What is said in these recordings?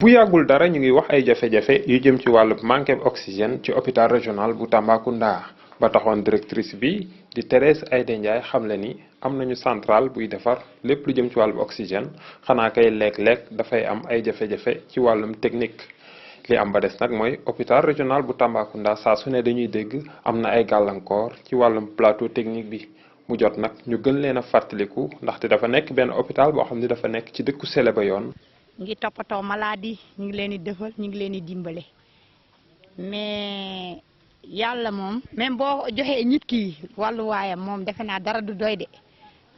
bu yàggul dara ñu ngi wax ay jafe-jafe yu jëm ci wàllu manque oxygène ci hôpital régional bu Tambacounda ba taxoon directrice bi di Thérèse Aïda Ndiaye xamle ni am nañu centrale buy defar lépp lu jëm ci wàllum oxygène xanaa kay léeg-léeg dafay am ay jafe-jafe ci wàllum technique. li am ba des nag mooy hôpital régional bu Tambacounda saa su ne dañuy dégg am na ay gàllankoor ci wàllum plateau technique bi mu jot nag ñu gën leen a fàttaliku ndaxte dafa nekk benn hôpital boo xam ne dafa nekk ci dëkku Sélé ba yoon. ngi toppatoo maladie ñu ngi leen di defal ñu ngi leen di dimbale mais yàlla moom même boo joxee nit ki wàlluwaayam moom defe naa dara du doy de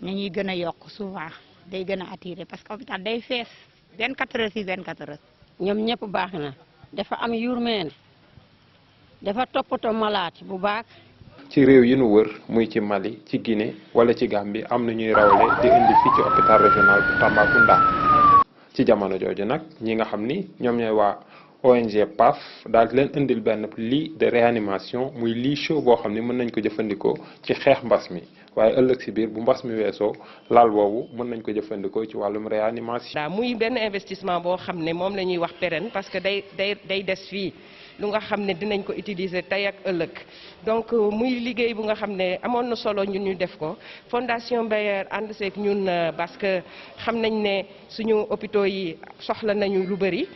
na ñuy gën a yokk souvent day gën a attiré parce que hôpital day fees 24 heures ci 24 heures. ñoom ñëpp baax na dafa am yurmeen dafa toppatoo malade bu baax. ci réew yi nu wër muy ci Mali ci Guinée wala ci Gambie am na ñuy rawale di indi fii ci hôpital régional bu Tambacounda. ci jamono jooju nag ñi nga xam ni ñoom ñooy waa ONG PAF daal di leen indil benn lit de réanimation muy lit chaud boo xam ni mën nañ ko jëfandikoo ci xeex mbas mi waaye ëllëg si biir bu mbas mi weesoo lal boobu mën nañ ko jëfandikoo ci wàllum réanimation. muy benn investissement boo xam ne moom la ñuy wax pérenne parce que day des fii lu nga xam ne dinañ ko utiliser tey ak ëllëg donc muy liggéey bu nga xam ne amoon na solo ñun ñu def ko Fondation Bayer ànd seeg ñun parce que xam nañ ne suñu hôpitaux yi soxla nañu lu bëri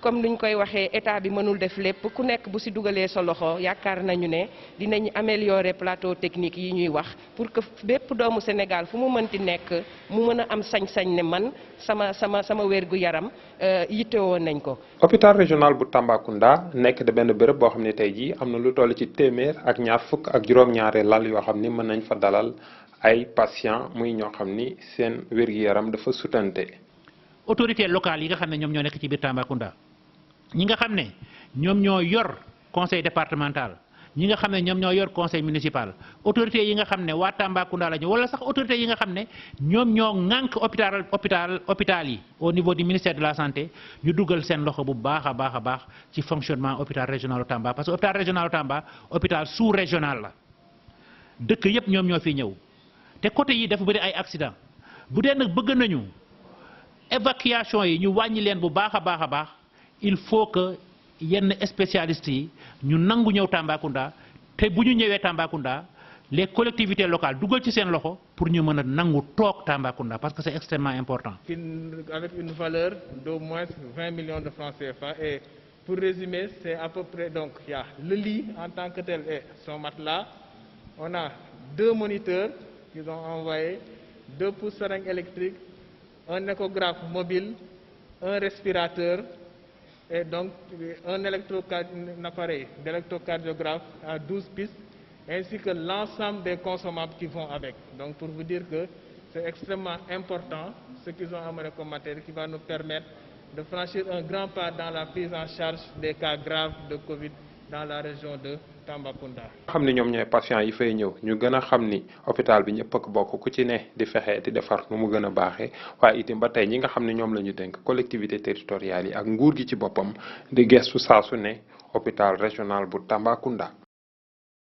comme luñ koy waxee état bi mënul def lépp ku nekk bu si dugalee sa loxo yaakaar nañu ne dinañ améliorer plateau technique yi ñuy wax pour que bépp doomu Sénégal fu mu mënti nekk mu mën a am sañ-sañ ne man sama wérgu yaram yittewoo nañ ko. hôpital régional bu Tambacounda nekk de benn béréb boo xam ne tey jii am na lu toll ci téeméer ak ñaar fukk ak juróom-ñaari lal yoo xam ni mën nañ fa dalal ay patients muy ñoo xam ni seen wérgu yaram dafa sutante. autorités locales yi nga xam ne ñoom ñoo nekk ci biir Tambacounda ñi nga xam ne ñoom ñoo yor conseil départemental ñi nga xam ne ñoom ñoo yor conseil municipal autorités yi nga xam ne waa Tambacounda la ñu wala sax autorités yi nga xam ne ñoom ñoo ŋànk hôpital yi au niveau du ministère de la santé ñu dugal seen loxo bu baax a baax ci fonctionnement hôpital régional Tamba parce que hôpital régional Tamba hôpital sous régional la dëkk yëpp ñoom ñoo fi ñëw te côté yi dafa bëri ay accident bu dee nag bëgg nañu évacuation yi ñu wàññi leen bu baax a baax il faut que yenn spécialistes yi ñu nangu ñëw Tambacounda te bu ñu ñëwee Tambacounda les collectivités locales dugal ci seen loxo pour ñu mën a nangu toog Tambacounda parce que c'est extrêmement important. Avec une valeur d'au moins 20 millions de francs CFA et pour résumer c'est à peu près donc il y a le lit en tant que tel et son matelas, on a 2 moniteurs qu'ils ont envoyés, 2 poutres-seringues électriques, un échographe mobile, un respirateur et donc un appareil d'électrocardiographe à 12 pistes ainsi que l'ensemble des consommables qui vont avec. Donc pour vous dire que c'est extrêmement important ce qu'ils ont amené comme matériel qui va nous permettre de franchir un grand pas dans la prise en charge des cas graves de Covid dans la région de Tambacounda. xam ni ñoom ñooy patients yi fay ñëw ñu gën a xam ni hôpital bi ñëpp ak bokk ku ci ne di fexe di defar nu mu gën a baaxee waaye itam ba tey ñi nga xam ne ñoom la ñu dénk collectivité territoriales yi ak nguur gi ci boppam di gestu saa su ne hôpital régional bu Tambacounda.